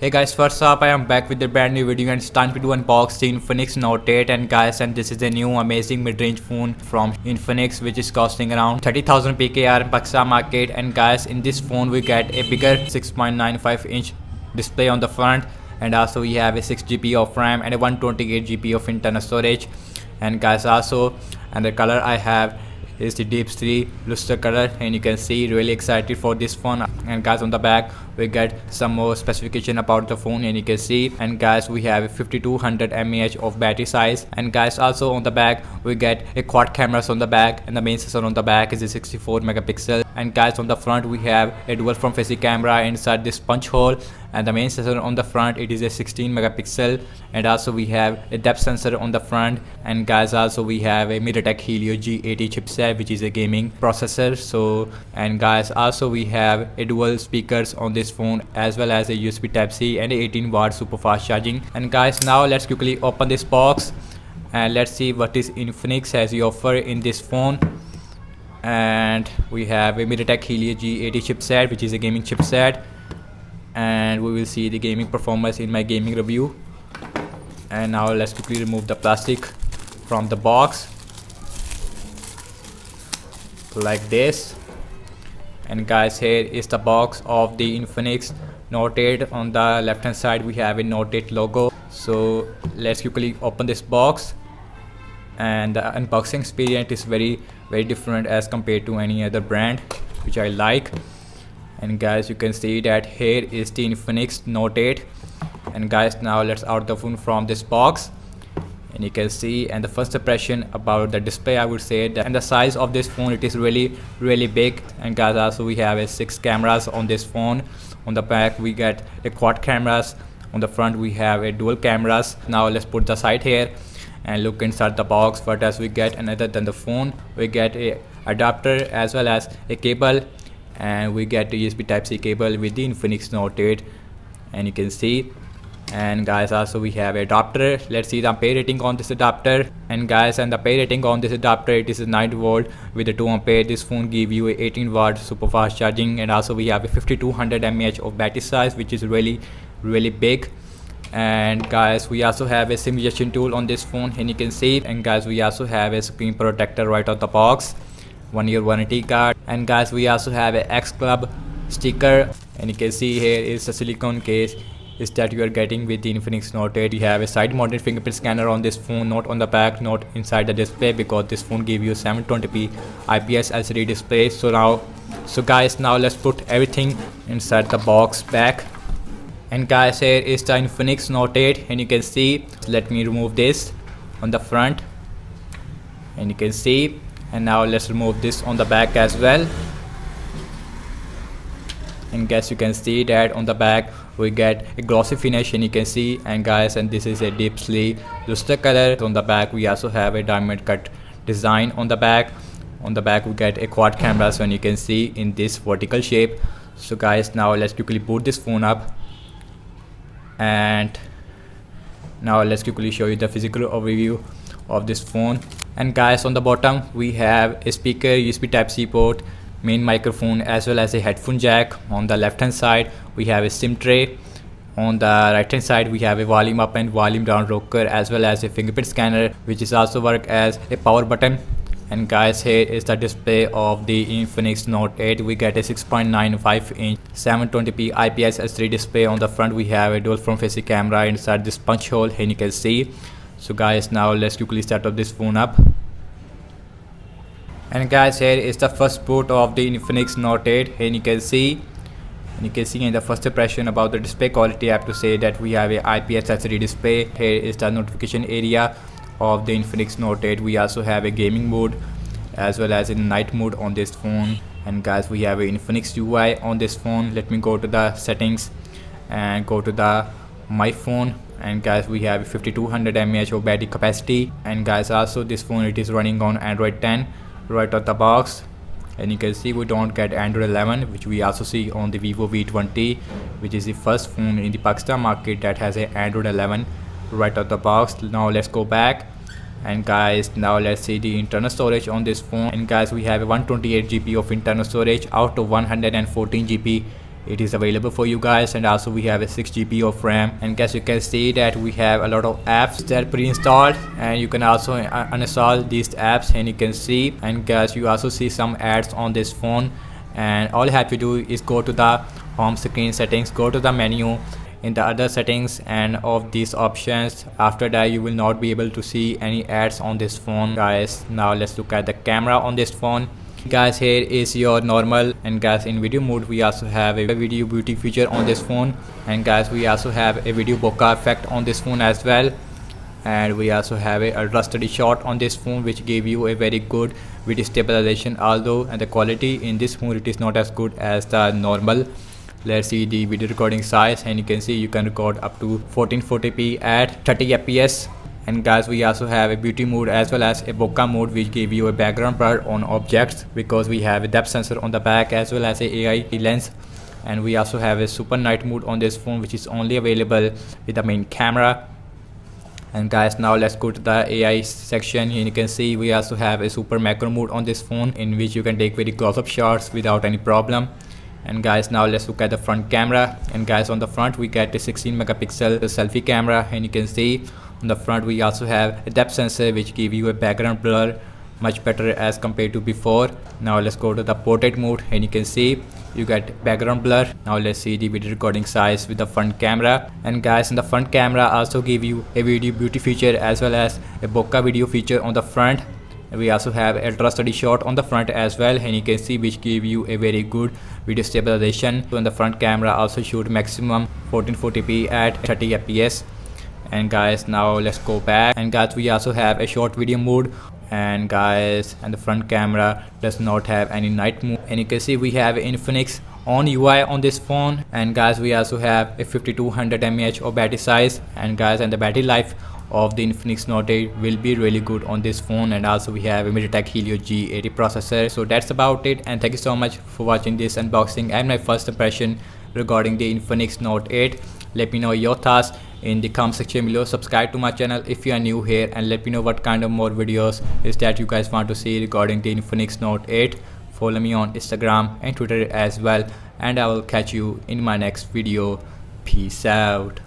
Hey guys, first up I am back with a brand new video and it's time to unbox the Infinix Note 8 and guys, and this is a new amazing mid-range phone from Infinix which is costing around 30,000 PKR in Pakistan market. And guys, in this phone we get a bigger 6.95 inch display on the front, and also we have a 6 GB of RAM and a 128 GB of internal storage. And guys, also, and the color I have is the deep sea luster color, and you can see really excited for this phone. And guys, on the back we get some more specification about the phone, and you can see, and guys, we have a 5200 mAh of battery size. And guys, also on the back we get a quad cameras on the back, and the main sensor on the back is a 64 megapixel. And guys, on the front we have a dual front facing camera inside this punch hole, and the main sensor on the front it is a 16 megapixel. And also we have a depth sensor on the front. And guys, also we have a MediaTek Helio G80 chipset which is a gaming processor. So, and guys, also we have a dual speakers on this phone as well as a USB type C and a 18-watt super fast charging. And guys, now let's quickly open this box and let's see what is Infinix has to offer in this phone. And we have a MediaTek Helio G80 chipset which is a gaming chipset, and we will see the gaming performance in my gaming review. And now let's quickly remove the plastic from the box like this. And guys, here is the box of the Infinix Note 8. On the left hand side we have a Note 8 logo. So let's quickly open this box, and the unboxing experience is very different as compared to any other brand which I like. And guys, you can see that here is the Infinix Note 8. And guys, now let's out the phone from this box, and you can see, and the first impression about the display, I would say that, and the size of this phone, it is really big. And guys, also we have a 6 cameras on this phone. On the back we get a quad cameras, on the front we have a dual cameras. Now let's put the side here and look inside the box. What else we get? And other than the phone, we get a adapter as well as a cable, and we get the USB type C cable with the Infinix Note 8, and you can see. And guys, also we have a adapter. Let's see the ampere rating on this adapter. And guys, and the ampere rating on this adapter, it is a 9 volt with a 2 ampere. This phone give you a 18 watt super fast charging. And also we have a 5200 mAh of battery size which is really big. And guys, we also have a SIM injection tool on this phone, and you can see. And guys, we also have a screen protector right out the box, 1-year warranty card. And guys, we also have a X Club sticker, and you can see here is a silicone case is that you are getting with the Infinix Note 8. You have a side mounted fingerprint scanner on this phone, not on the back, not inside the display, because this phone gives you 720p IPS LCD display. So guys, now let's put everything inside the box back. And guys, here is the Infinix Note 8, and you can see, let me remove this on the front, and you can see. And now let's remove this on the back as well. And guys, you can see that on the back we get a glossy finish, and you can see. And guys, and this is a deep sea luster color. On the back we also have a diamond cut design on the back. On the back we get a quad camera, so you can see in this vertical shape. So guys, now let's quickly boot this phone up, and now let's quickly show you the physical overview of this phone. And guys, on the bottom we have a speaker, USB type C port, main microphone as well as a headphone jack. On the left hand side we have a SIM tray. On the right hand side we have a volume up and volume down rocker as well as a fingerprint scanner which is also work as a power button. And guys, here is the display of the Infinix Note 8. We get a 6.95 inch 720p IPS LCD display. On the front we have a dual front facing camera inside this punch hole, and you can see. So guys, now let's quickly start up this phone up. And guys, here is the first boot of the Infinix Note 8, and you can see. And you can see in the first impression about the display quality, I have to say that we have a IPS LCD display. Here is the notification area of the Infinix Note 8. We also have a gaming mode as well as in night mode on this phone. And guys, we have a Infinix UI on this phone. Let me go to the settings and go to the my phone. And guys, we have 5200 mAh of battery capacity. And guys, also this phone it is running on Android 10 right out the box. And you can see we don't get Android 11, which we also see on the Vivo V20, which is the first phone in the Pakistan market that has a Android 11 right out the box. Now let's go back, and guys, now let's see the internal storage on this phone. And guys, we have a 128 GB of internal storage out of 114 GB it is available for you guys. And also we have a 6 GB of RAM, and guys you can see that we have a lot of apps that are pre-installed, and you can also uninstall these apps, and you can see, and guys you also see some ads on this phone. And all you have to do is go to the home screen settings, go to the menu in the other settings and of these options. After that you will not be able to see any ads on this phone. Guys, now let's look at the camera on this phone. Guys, here is your normal, and guys in video mode we also have a video beauty feature on this phone, and guys we also have a video bokeh effect on this phone as well. And we also have a ultra steady shot on this phone, which gave you a very good video stabilization, although and the quality in this phone it is not as good as the normal. Let's see the video recording size, and you can see you can record up to 1440p at 30 fps. And guys we also have a beauty mode as well as a bokeh mode, which give you a background blur on objects, because we have a depth sensor on the back as well as a AI lens. And we also have a super night mode on this phone, which is only available with the main camera. And guys, now let's go to the AI section. Here you can see we also have a super macro mode on this phone, in which you can take very close-up shots without any problem. And guys, now let's look at the front camera. And guys, on the front we get a 16 megapixel selfie camera, and you can see on the front we also have a depth sensor, which give you a background blur much better as compared to before. Now let's go to the portrait mode, and you can see you get background blur. Now let's see the video recording size with the front camera. And guys, in the front camera also give you a video beauty feature as well as a bokeh video feature on the front. We also have ultra steady shot on the front as well, and you can see which give you a very good video stabilization. So in the front camera also shoot maximum 1440p at 30 fps. And guys, now let's go back, and guys we also have a short video mode. And guys, and the front camera does not have any night mode, and you can see we have Infinix on UI on this phone. And guys, we also have a 5200 mAh of battery size. And guys, and the battery life of the Infinix Note 8 will be really good on this phone. And also we have a MediaTek Helio G80 processor. So that's about it, and thank you so much for watching this unboxing and my first impression regarding the Infinix Note 8. Let me know your thoughts in the comment section below. Subscribe to my channel if you are new here, and let me know what kind of more videos is that you guys want to see regarding the Infinix Note 8. Follow me on Instagram and Twitter as well, and I will catch you in my next video. Peace out.